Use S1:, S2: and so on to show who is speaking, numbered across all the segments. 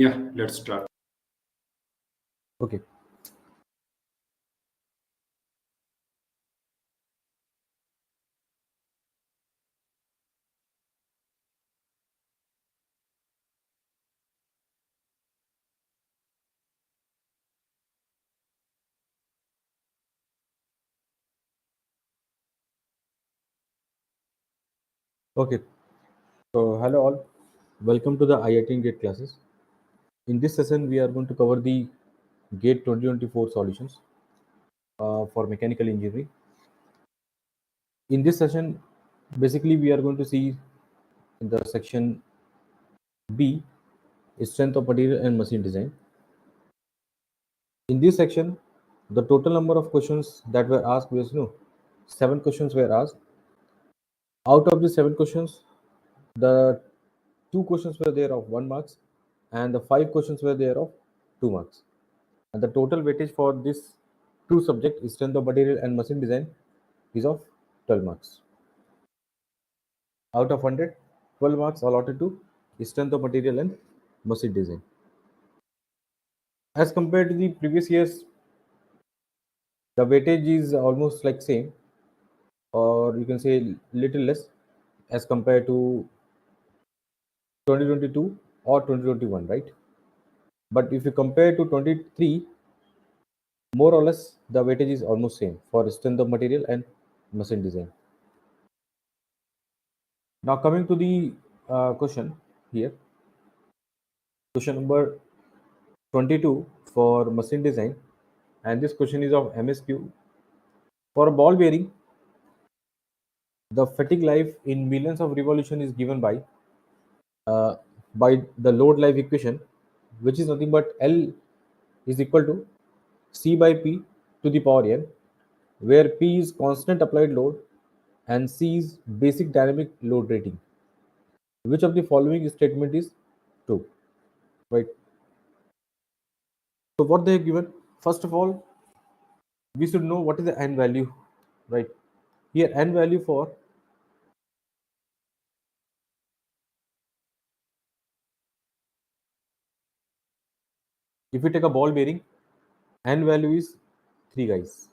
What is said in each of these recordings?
S1: Yeah, let's start.
S2: Okay. Okay. So, hello all. Welcome to the IIT Gate classes. In this session, we are going to cover the Gate 2024 solutions for mechanical engineering. In this session, basically, we are going to see in the section B, strength of material and machine design. In this section, the total number of questions that were asked was 7 questions were asked. Out of the 7 questions, the 2 questions were there of 1 marks, and the 5 questions were there of 2 marks. And the total weightage for this two subject is strength of material and machine design is of 12 marks. Out of 100, 12 marks allotted to strength of material and machine design. As compared to the previous years, the weightage is almost like same, or you can say little less as compared to 2022 or 2021, right? But if you compare to 23, more or less the weightage is almost same for strength of material and machine design. Now coming to the question here, question number 22 for machine design, and this question is of MSQ. For a ball bearing, the fatigue life in millions of revolution is given uh, by the load life equation, which is nothing but L is equal to C by P to the power n, where P is constant applied load and C is basic dynamic load rating. Which of the following statement is true? Right. So what they have given, first of all, we should know what is the n value, right? Here n value for, if we take a ball bearing, n value is 3 guys.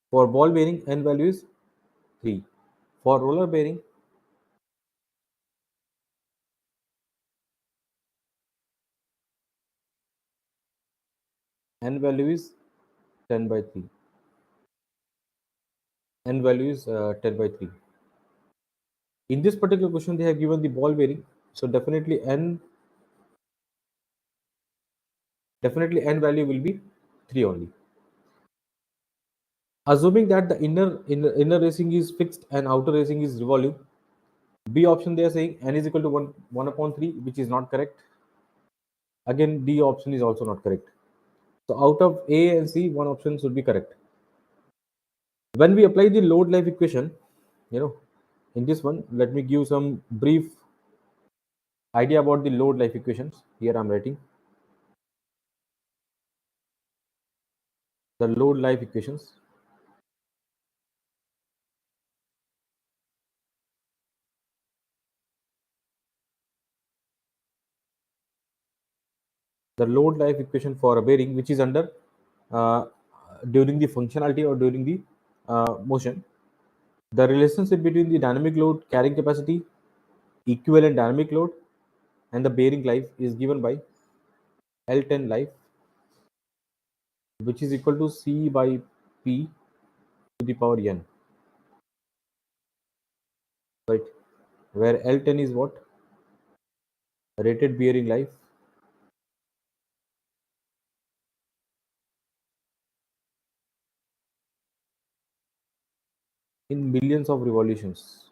S2: For ball bearing, n value is 3. For roller bearing, n value is 10 by 3. N value is 10 by 3. In this particular question, they have given the ball bearing, so definitely n value will be 3 only. Assuming that the inner racing is fixed and outer racing is revolving, B option they are saying n is equal to 1 upon 3, which is not correct. Again, D option is also not correct. So out of A and C, one option should be correct. When we apply the load life equation, you know, in this one, let me give some brief idea about the load life equations. Here I'm writing the load life equations. The load life equation for a bearing which is under uh, during the functionality or during the motion. The relationship between the dynamic load carrying capacity, equivalent dynamic load, and the bearing life is given by L10 life, which is equal to C by P to the power n, right? Where L10 is what? Rated bearing life in millions of revolutions.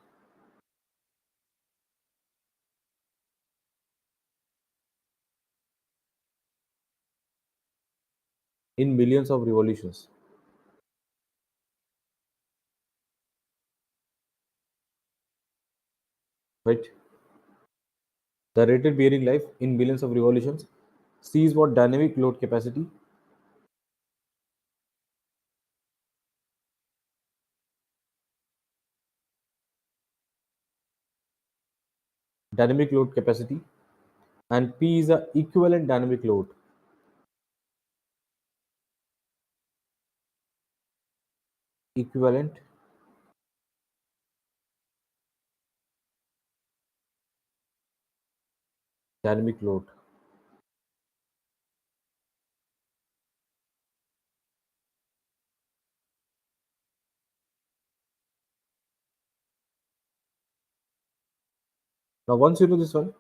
S2: In millions of revolutions, right? The rated bearing life in millions of revolutions. C is what? Dynamic load capacity. dynamic load capacity, and P is the equivalent dynamic load. Equivalent dynamic load. Now, once you know this one,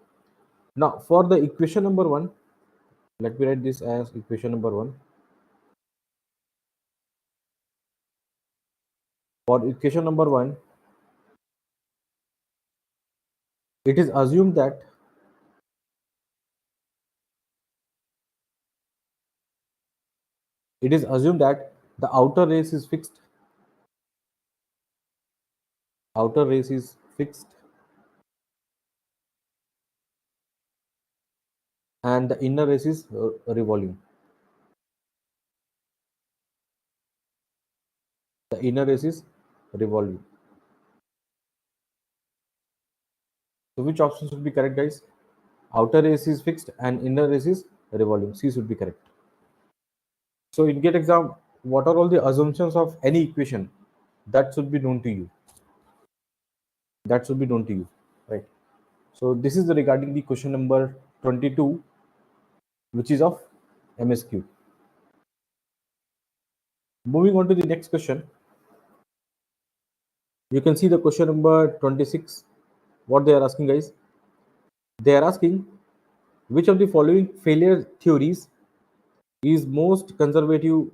S2: now for the equation number one, let me write this as equation number one. For equation number one, it is assumed that the outer race is fixed. Outer race is fixed, and the inner race is revolving. The inner race is revolving. So which option should be correct, guys? Outer race is fixed and inner race is revolving. C should be correct. So in GATE exam, what are all the assumptions of any equation? That should be known to you. That should be known to you, right? So this is regarding the question number 22, which is of MSQ. Moving on to the next question, you can see the question number 26. What they are asking, guys? They are asking which of the following failure theories is most conservative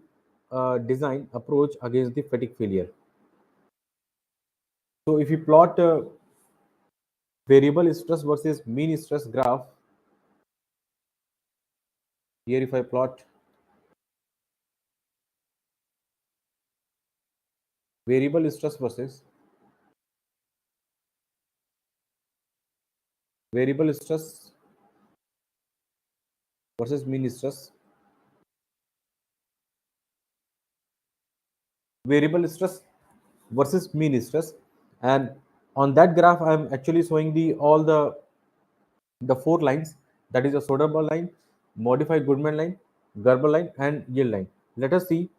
S2: design approach against the fatigue failure. So if you plot variable stress versus mean stress graph, here if I plot variable stress versus mean stress, variable stress versus mean stress, and on that graph I am actually showing the all the four lines, that is a Soderbergh line, modified Goodman line, Gerber line, and yield line. Let us see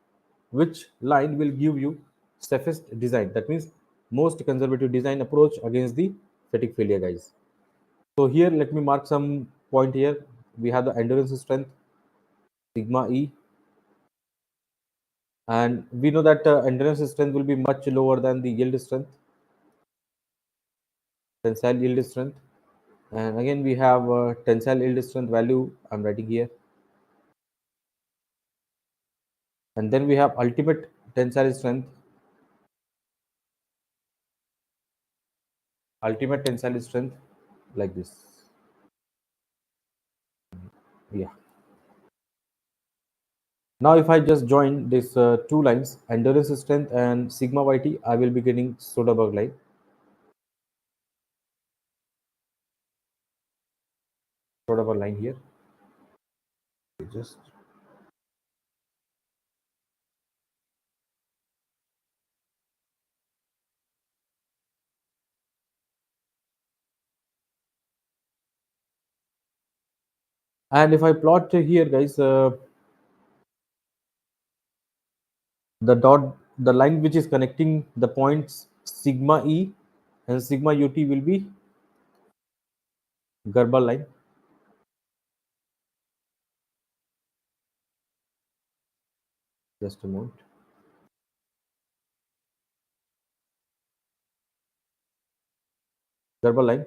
S2: which line will give you safest design. That means most conservative design approach against the fatigue failure, guys. So here, let me mark some point here. We have the endurance strength, sigma E, and we know that endurance strength will be much lower than the yield strength, tensile yield strength. And again, we have tensile yield strength value. I'm writing here. And then we have ultimate tensile strength, like this. Yeah. Now, if I just join these two lines, endurance strength and sigma YT, I will be getting Soderbergh line. Soderbergh line here. Just and if I plot here, guys, the line which is connecting the points sigma E and sigma UT will be Gerber line. Just a moment. Gerber line,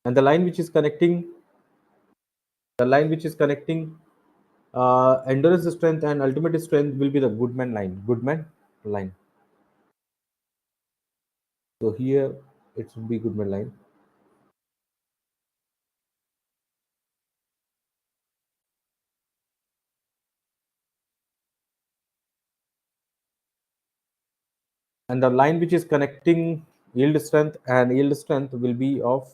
S2: and the line which is connecting endurance strength and ultimate strength will be the Goodman line. Goodman line. So here it should be Goodman line. And the line which is connecting yield strength will be of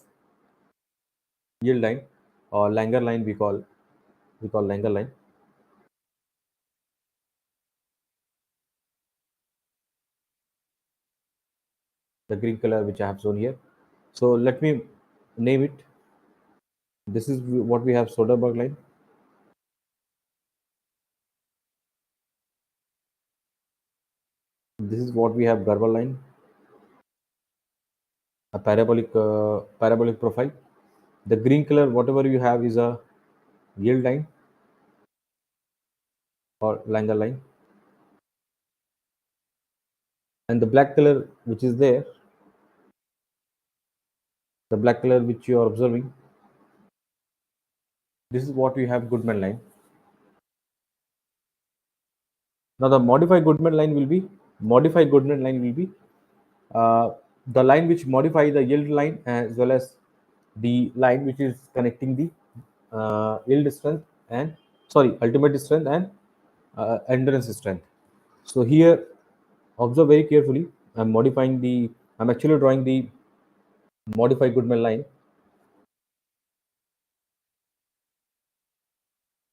S2: yield line, or Langer line, we call Langer line. The green color which I have shown here. So let me name it. This is what we have: Soderbergh line. This is what we have: Garber line, a parabolic profile. The green color, whatever you have, is a yield line or Langer line, and the black color which is there, the black color which you are observing, this is what we have: Goodman line. Now the modified Goodman line will be uh, the line which modify the yield line as well as the line which is connecting the yield strength and ultimate strength and endurance strength. So here, observe very carefully. I'm actually drawing the modified Goodman line.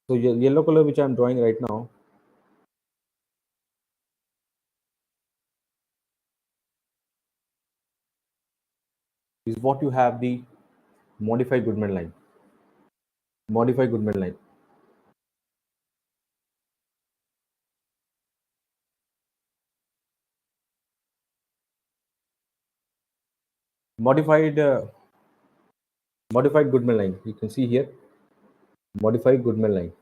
S2: So yellow color which I'm drawing right now is what you have: the modified Goodman line. Modified Goodman line. Modified modified Goodman line. You can see here, modified Goodman line.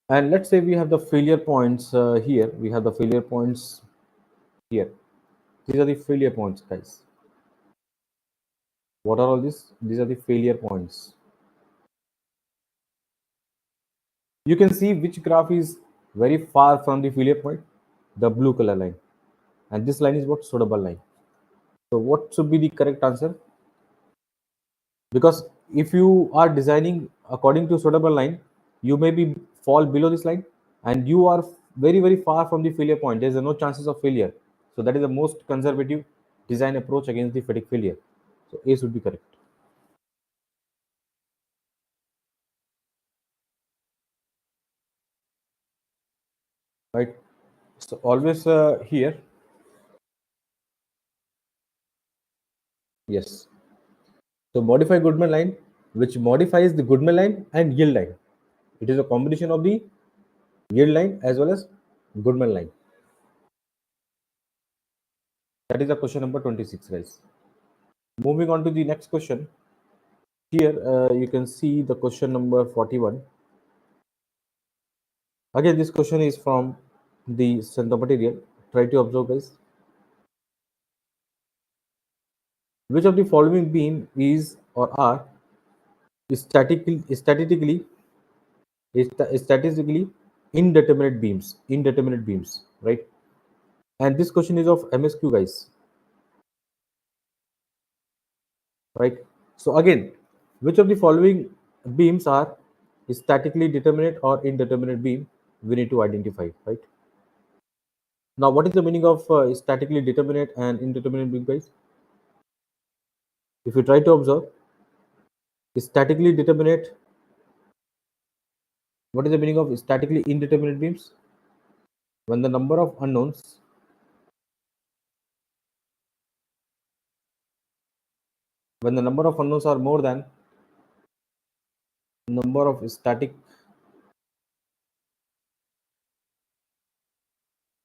S2: And let's say we have the failure points here. We have the failure points here. These are the failure points, guys. What are all these? These are the failure points. You can see which graph is very far from the failure point, the blue color line. And this line is what? Suitable line. So what should be the correct answer? Because if you are designing according to suitable line, you may be fall below this line and you are very far from the failure point. There's no chances of failure. So that is the most conservative design approach against the fatigue failure. So A should be correct. Right. So always here, yes. So modify Goodman line, which modifies the Goodman line and yield line. It is a combination of the yield line as well as Goodman line. That is the question number 26, guys. Moving on to the next question. Here you can see the question number 41. Again, this question is from the center material. Try to observe, guys. Which of the following beam is or are statistically statistically indeterminate beams, right? And this question is of MSQ, guys, right? So again, which of the following beams are statically determinate or indeterminate beam? We need to identify, right? Now, what is the meaning of statically determinate and indeterminate beam, guys? If you try to observe, statically determinate, what is the meaning of statically indeterminate beams? When the number of unknowns, when the number of unknowns are more than number of static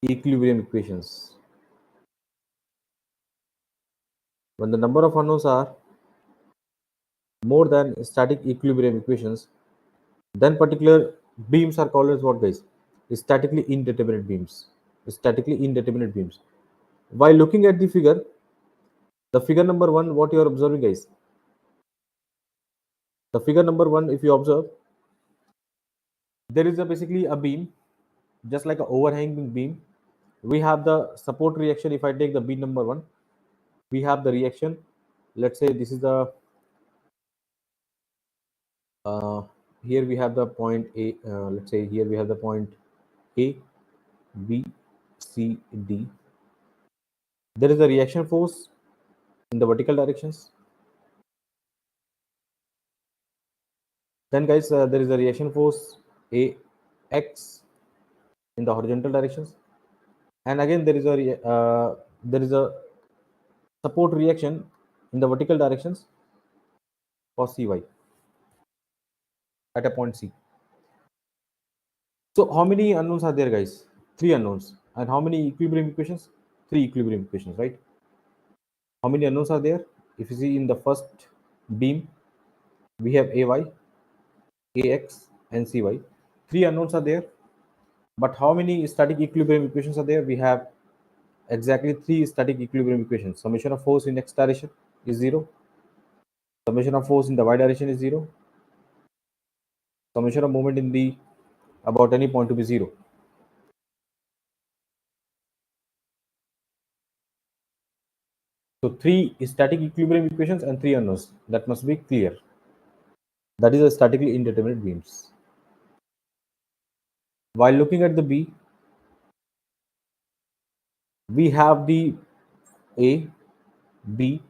S2: equilibrium equations. When the number of unknowns are more than static equilibrium equations, then particular beams are called as what, guys? Statically indeterminate beams. Statically indeterminate beams. While looking at the figure number one, what you are observing, guys? The figure number one, if you observe, there is basically a beam, just like an overhanging beam. We have the support reaction. If I take the beam number one, we have the reaction. Let's say this is the uh, here we have the point A. Let's say here we have the point A, B, C, D. There is a reaction force in the vertical directions. Then, guys, there is a reaction force A X in the horizontal directions, and again there is a support reaction in the vertical directions for Cy at a point C. So how many unknowns are there, guys? Three unknowns. And how many equilibrium equations? Three equilibrium equations, right? How many unknowns are there? If you see in the first beam, we have Ay, Ax, and Cy. Three unknowns are there. But how many static equilibrium equations are there? We have exactly three static equilibrium equations. Summation of force in x direction is zero. Summation of force in the y direction is zero. Summation of moment in the about any point to be zero. So three static equilibrium equations and three unknowns. That must be clear. That is a statically indeterminate beams. While looking at the B, we have the A, B,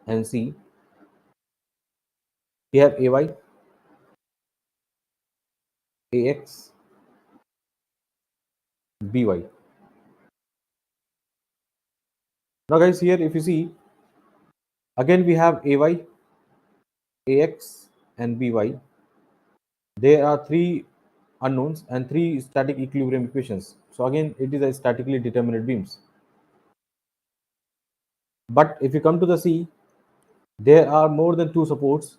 S2: and C. We have AY, AX, BY. Now, guys, here if you see, again we have AY, AX, and BY. There are three unknowns and three static equilibrium equations. So again, it is a statically determinate beams. But if you come to the C, there are more than two supports.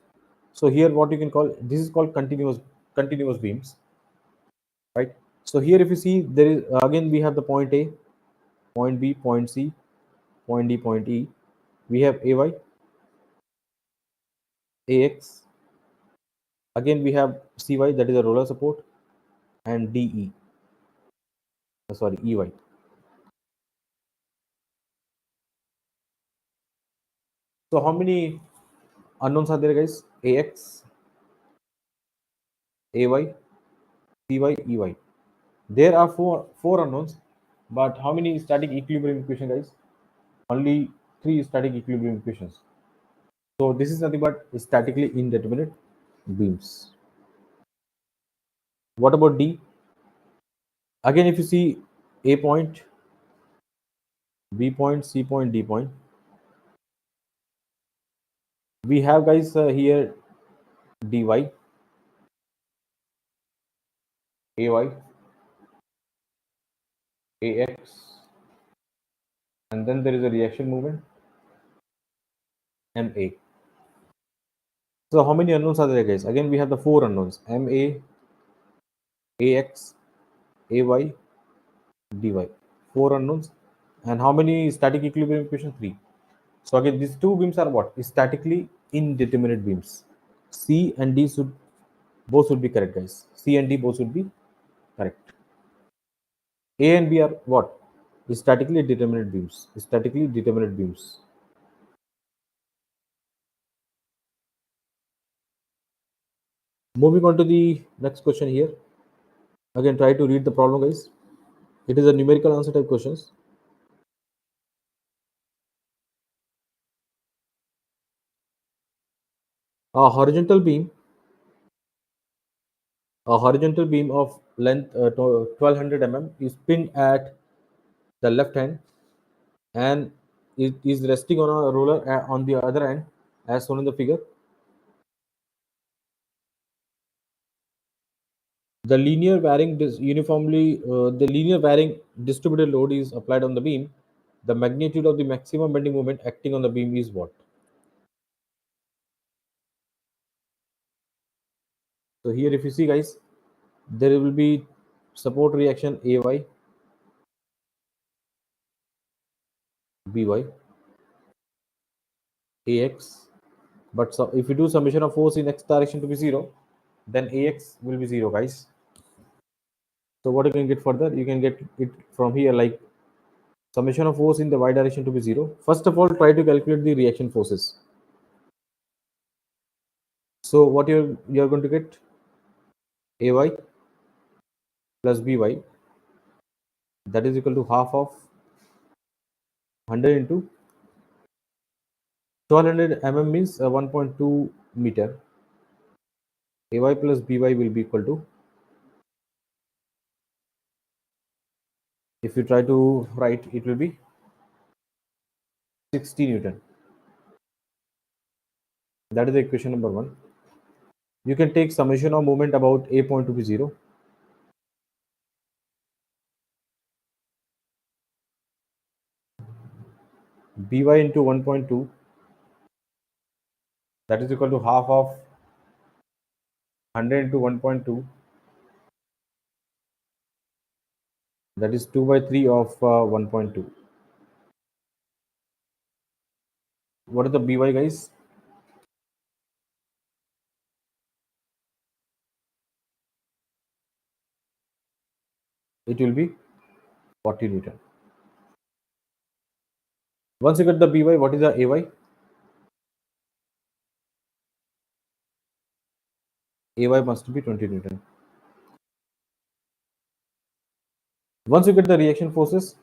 S2: So here, what you can call this is called continuous beams, right? So here, if you see, there is again we have the point A, point B, point C, point D, point E. We have AY, AX. Again, we have CY, that is a roller support, and DE. Sorry, EY. So how many unknowns are there, guys? AX, AY, CY, EY. There are four unknowns, but how many static equilibrium equations, guys? Only three static equilibrium equations. So this is nothing but statically indeterminate beams. What about D? Again, if you see A point, B point, C point, D point, we have, guys, here DY, AY, AX, and then there is a reaction movement, MA. So how many unknowns are there, guys? Again, we have the four unknowns: MA, AX, AY, DY. Four unknowns. And how many static equilibrium equations? Three. So again, these two beams are what? Statically indeterminate beams. C and D should be correct, guys. C and D both should be correct. A and B are what? Statically determinate beams. Statically determinate beams. Moving on to the next question here. Again, try to read the problem, guys. It is a numerical answer type questions. A horizontal beam, a horizontal beam of length 1200 mm is pinned at the left hand and it is resting on a roller on the other end, as shown in the figure. The linear varying distributed load is applied on the beam. The magnitude of the maximum bending moment acting on the beam is what? So here, if you see, guys, there will be support reaction AY, BY, AX. But so if you do summation of force in x direction to be zero, then AX will be zero, guys. So what you can get further? You can get it from here, like summation of force in the y direction to be zero. First of all, try to calculate the reaction forces. So what you're going to get AY plus BY, that is equal to half of 100 into 1200 mm means 1.2 meter. AY plus BY will be equal to, if you try to write, it will be 60 Newton. That is the equation number 1. You can take summation of moment about A point to be 0. By into 1.2, that is equal to half of 100 into 1.2, that is 2 by 3 of 1.2. What is the By, guys? It will be 40 Newton. Once you get the By, what is the Ay? Ay must be 20 Newton. Once you get the reaction forces,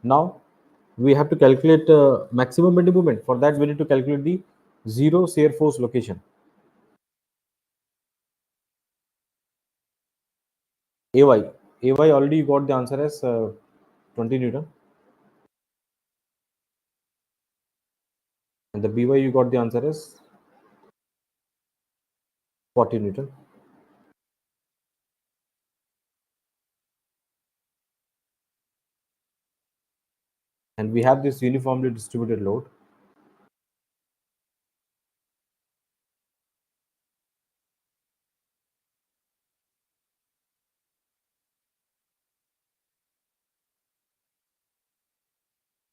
S2: now we have to calculate maximum bending moment. For that, we need to calculate the zero shear force location. Ay. Ay already you got the answer as 20 Newton. And the By you got the answer as 40 Newton. And we have this uniformly distributed load.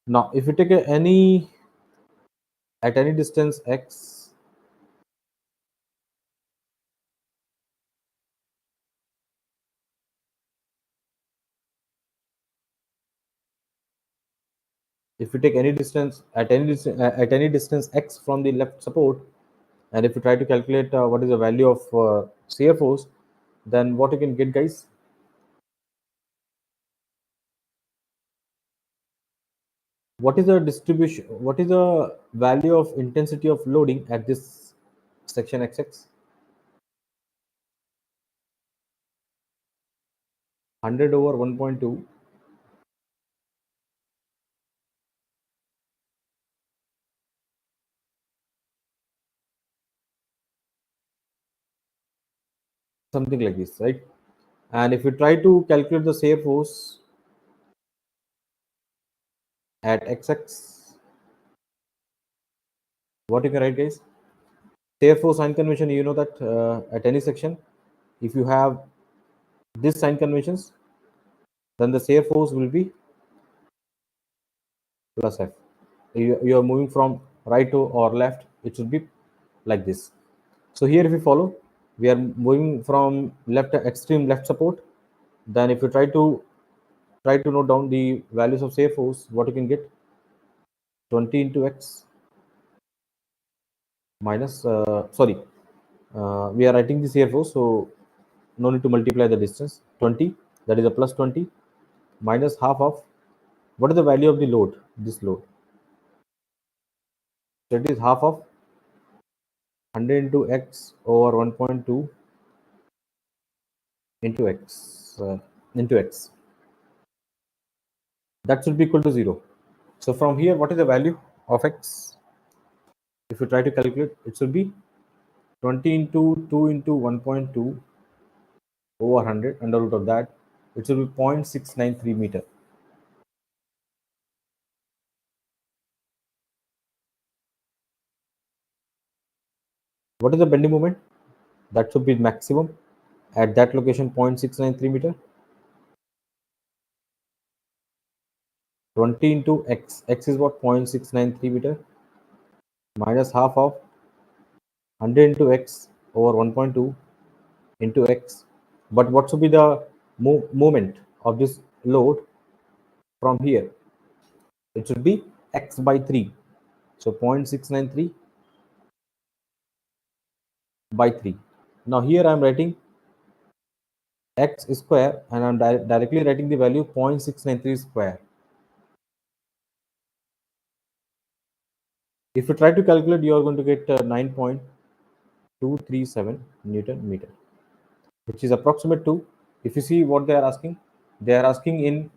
S2: Now, if you take any at any distance x, if you take any distance at any distance x from the left support, and if you try to calculate what is the value of shear force, then what you can get, guys? What is the distribution? What is the value of intensity of loading at this section xx? 100 over 1.2, something like this, right? And if you try to calculate the shear force at xx, what you can write, guys? Shear force sign convention, you know that at any section, if you have this sign conventions, then the shear force will be plus F. You are moving from right to or left, it should be like this. So here if you follow, we are moving from left extreme left support. Then if you try to note down the values of shear force, what you can get? 20 into x minus sorry, we are writing the shear force, so no need to multiply the distance. 20, that is a plus 20, minus half of what is the value of the load, this load. So it is half of 100 into x over 1.2 into x. That should be equal to 0. So from here, what is the value of x? If you try to calculate, it should be 20 into 2 into 1.2 over 100, under root of that, it should be 0.693 meter. What is the bending moment? That should be maximum at that location, 0.693 meter. 20 into x is what? 0.693 meter, minus half of 100 into x over 1.2 into x. But what should be the moment of this load from here? It should be x by 3. So 0.693 by 3. Now here I am writing x square, and I am directly writing the value 0.693 square. If you try to calculate, you are going to get 9.237 Newton meter, which is approximate to, if you see what they are asking in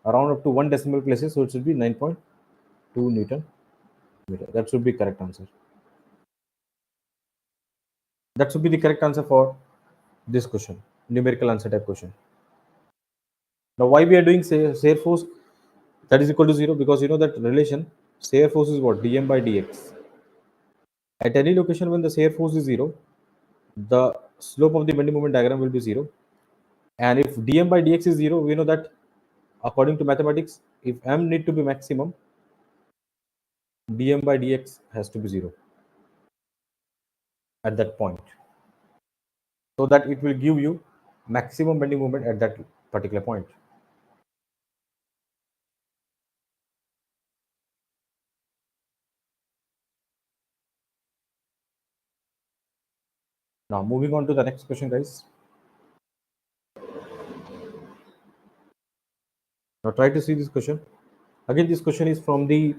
S2: around up to 1 decimal places, so it should be 9.2 Newton That should be correct answer. That should be the correct answer for this question, numerical answer type question. Now, why we are doing shear force that is equal to 0? Because you know that relation shear force is what? Dm by dx. At any location when the shear force is 0, the slope of the bending moment diagram will be 0. And if dm by dx is 0, we know that according to mathematics, if m need to be maximum, dm by dx has to be 0 at that point, so that it will give you maximum bending moment at that particular point. Now moving on to the next question, guys. Now try to see this question. Again, this question is from the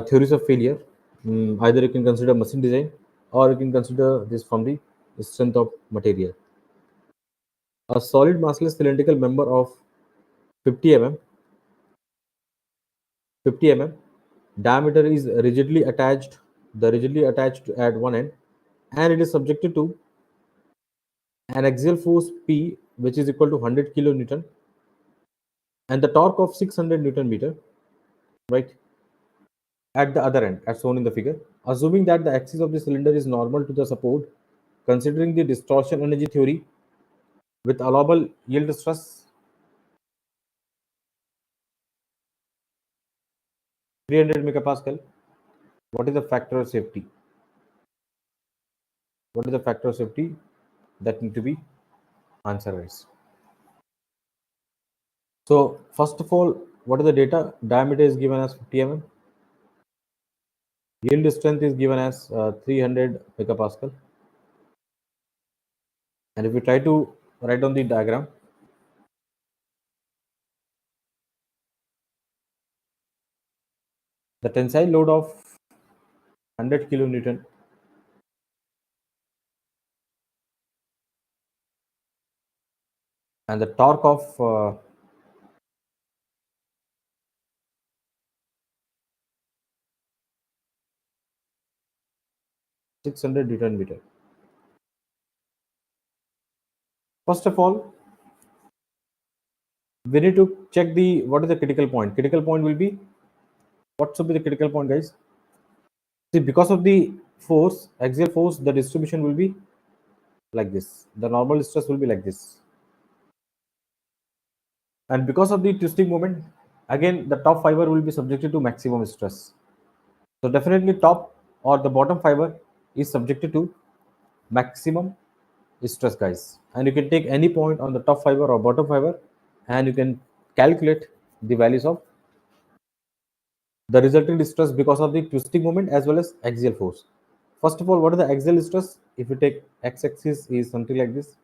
S2: theories of failure. Either you can consider machine design, or you can consider this from the strength of material. A solid massless cylindrical member of 50 mm, 50 mm diameter is rigidly attached, the rigidly attached at one end, and it is subjected to an axial force P, which is equal to 100 kilonewton, and the torque of 600 newton meter, right, at the other end, as shown in the figure. Assuming that the axis of the cylinder is normal to the support, considering the distortion energy theory with allowable yield stress 300 megapascal, what is the factor of safety? What is the factor of safety that need to be answered? So first of all, what is the data? Diameter is given as 50 mm. Yield strength is given as 300 megapascal. And if we try to write on the diagram, the tensile load of 100 kilonewton and the torque of 600 newton meter. First of all, we need to check the what is the critical point. Critical point will be, what should be the critical point, guys? See, because of the force, axial force, the distribution will be like this. The normal stress will be like this. And because of the twisting moment, again the top fiber will be subjected to maximum stress. So definitely top or the bottom fiber is subjected to maximum stress, guys. And you can take any point on the top fiber or bottom fiber, and you can calculate the values of the resulting stress because of the twisting moment as well as axial force. First of all, what is the axial stress? If you take x-axis is something like this,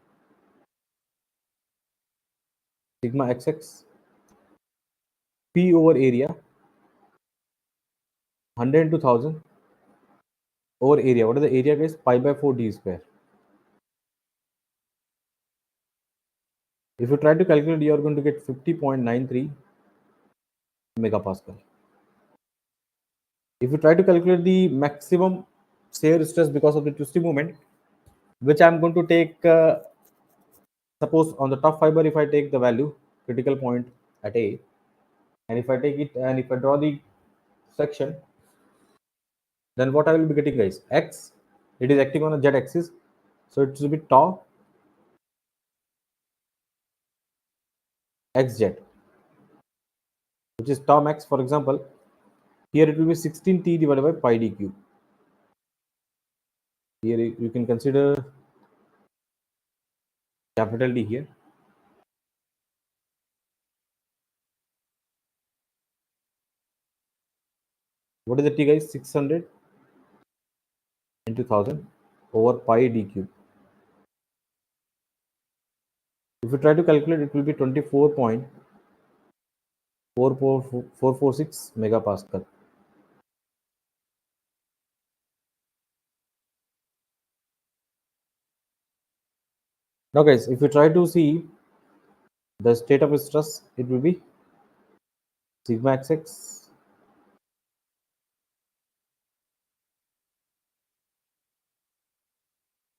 S2: sigma xx, p over area, 100 into 1000 over area. What is the area, guys? Pi by 4 d square. If you try to calculate, you are going to get 50.93 megapascal. If you try to calculate the maximum shear stress because of the twisting moment, which I'm going to take, suppose on the top fiber, if I take the value critical point at A, and if I take it and if I draw the section, then what I will be getting, guys? X, it is acting on a z axis, so it should be tau xz, which is tau max. For example, here it will be 16t divided by pi d cube. Here you can consider capital D here. What is the t, guys? 600 into 1000 over pi d cube. If you try to calculate, it will be 24.446 megapascal. Now, guys, if you try to see the state of stress, it will be sigma xx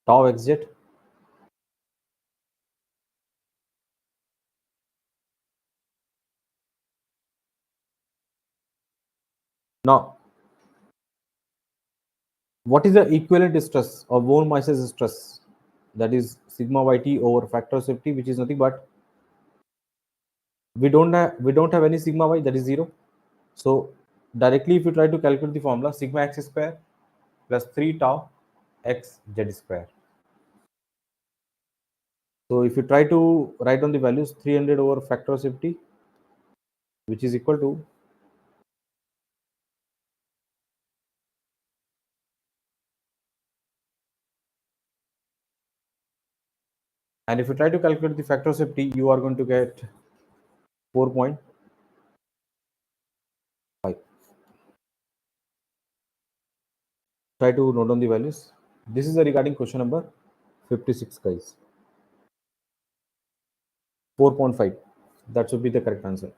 S2: tau xz. Now, what is the equivalent stress of von Mises stress? That is sigma yt over factor of safety, which is nothing but we don't have any sigma y, that is 0. So directly if you try to calculate the formula, sigma x square plus 3 tau x z square. So if you try to write on the values, 300 over factor of safety, which is equal to, and if you try to calculate the factor of safety, you are going to get 4.5. Try to note down the values. This is regarding question number 56, guys. 4.5. That should be the correct answer.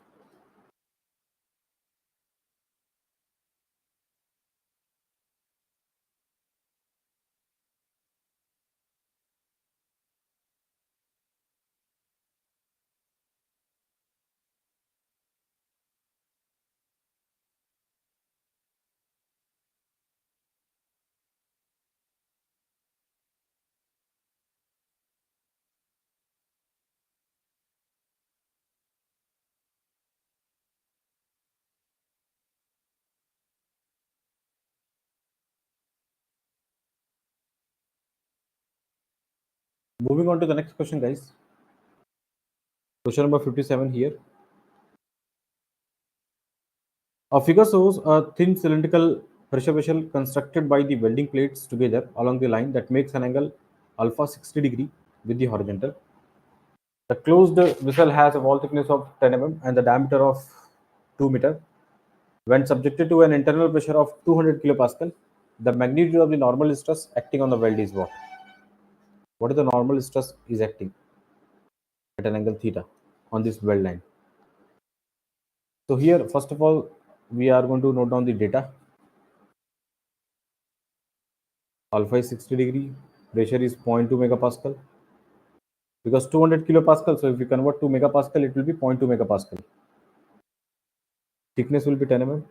S2: Moving on to the next question, guys. Question number 57 here. A figure shows a thin cylindrical pressure vessel constructed by the welding plates together along the line that makes an angle alpha 60 degree with the horizontal. The closed vessel has a wall thickness of 10 mm and the diameter of 2 meter. When subjected to an internal pressure of 200 kilopascal, the magnitude of the normal stress acting on the weld is what? What is the normal stress is acting at an angle theta on this weld line? So here, first of all, we are going to note down the data. Alpha is 60 degree, pressure is 0.2 megapascal, because 200 kilopascal, so if we convert to megapascal, it will be 0.2 megapascal. Thickness will be 10 mm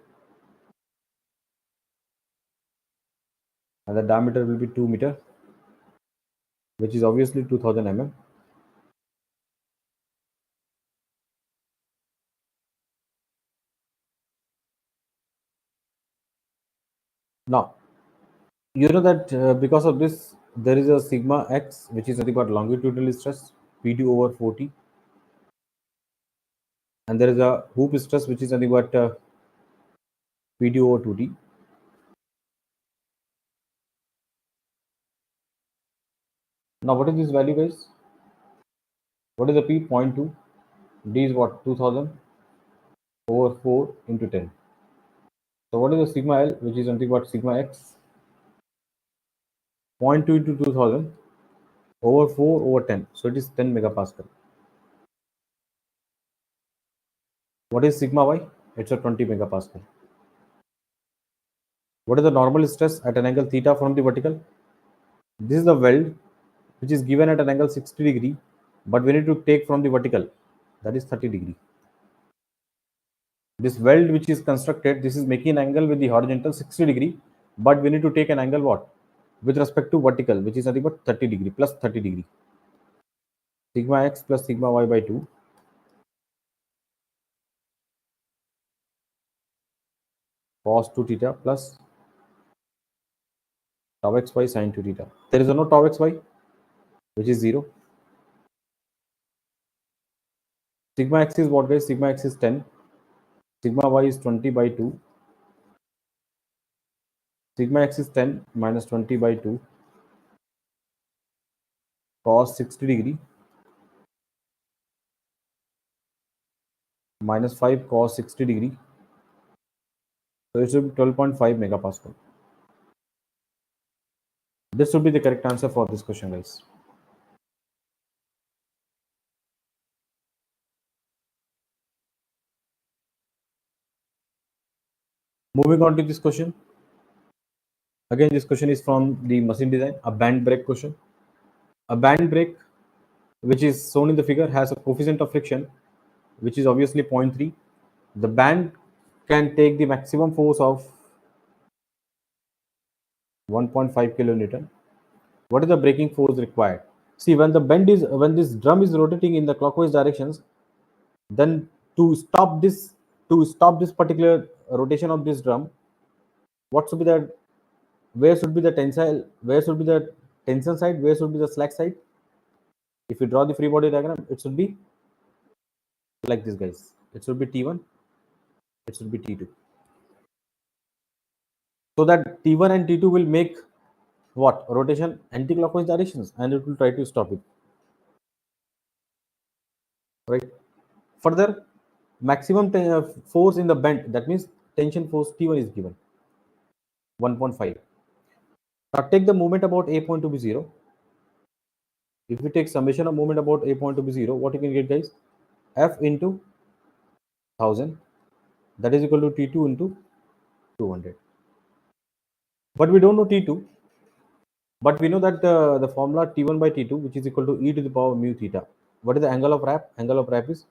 S2: and the diameter will be 2 meter, which is obviously 2000 mm. Now, you know that because of this, there is a sigma x, which is nothing but longitudinal stress, Pd over 40, and there is a hoop stress, which is nothing but Pd over 2d. Now, what is this value, guys? What is the P? 0.2. D is what? 2000 over 4 into 10. So, what is the sigma L, which is nothing but sigma x? 0.2 into 2000 over 4 over 10. So, it is 10 megapascal. What is sigma y? It's a 20 megapascal. What is the normal stress at an angle theta from the vertical? This is the weld which is given at an angle 60 degree, but we need to take from the vertical, that is 30 degree. This weld which is constructed, this is making an angle with the horizontal 60 degree, but we need to take an angle what? With respect to vertical, which is nothing but 30 degree plus 30 degree. Sigma x plus sigma y by 2 cos 2 theta plus tau xy sin 2 theta. There is no tau xy, which is 0. Sigma x is what, guys? Sigma x is 10. Sigma y is 20 by 2. Sigma x is 10 minus 20 by 2 cos 60 degree minus 5 cos 60 degree. So it should be 12.5 megapascal. This should be the correct answer for this question, guys. Moving on to this question. Again, this question is from the machine design, a band brake question. A band brake, which is shown in the figure, has a coefficient of friction, which is obviously zero point 0.3. The band can take the maximum force of 1.5 kilonewton. What is the braking force required? See, when this drum is rotating in the clockwise directions, then to stop this to stop this particular rotation of this drum, what should be the where should be the tensile where should be the tension side, where should be the slack side? If you draw the free body diagram, it should be like this, guys. It should be T1, it should be T2. So that T1 and T2 will make what? Rotation anti-clockwise directions, and it will try to stop it. Right? Further, maximum force in the bend, that means tension force T1 is given 1.5. Now take the moment about A point to be 0. If we take summation of moment about A point to be 0, what you can get, guys? F into 1000, that is equal to T2 into 200. But we don't know T2, but we know that the formula T1 by T2, which is equal to e to the power mu theta. What is the angle of wrap? Angle of wrap is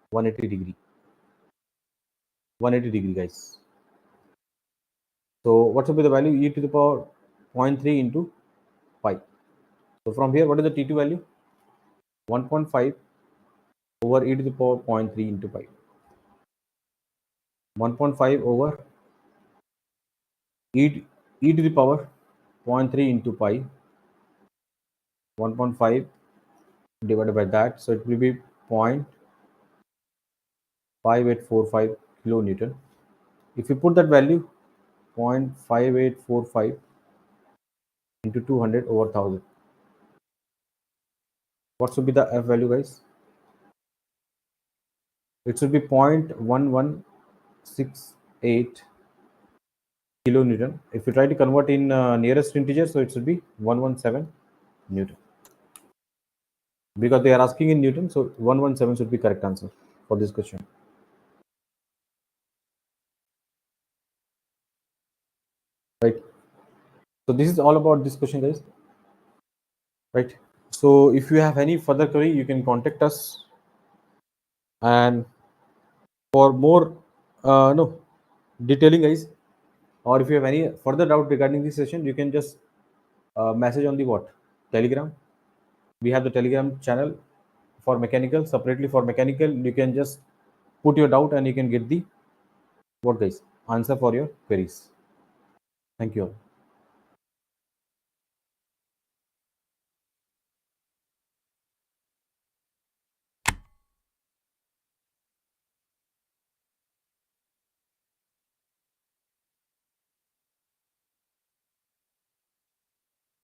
S2: 180 degree. 180 degree, guys. So what should be the value? E to the power 0.3 into pi. So from here, what is the T2 value? 1.5 over e to the power 0.3 into pi. 1.5 over e to the power 0.3 into pi. 1.5 divided by that, so it will be 0.5845 kilonewton. If you put that value 0.5845 into 200 over 1000, what should be the F value, guys? It should be 0.1168 kilonewton. If you try to convert in nearest integer, so it should be 117 newton. Because they are asking in newton, so 117 should be correct answer for this question. Right. So this is all about this question, guys. Right. So if you have any further query, you can contact us. And for more no detailing, guys, or if you have any further doubt regarding this session, you can just message on the what? Telegram. We have the Telegram channel for mechanical. Separately for mechanical, you can just put your doubt and you can get the what, guys, answer for your queries. Thank you all.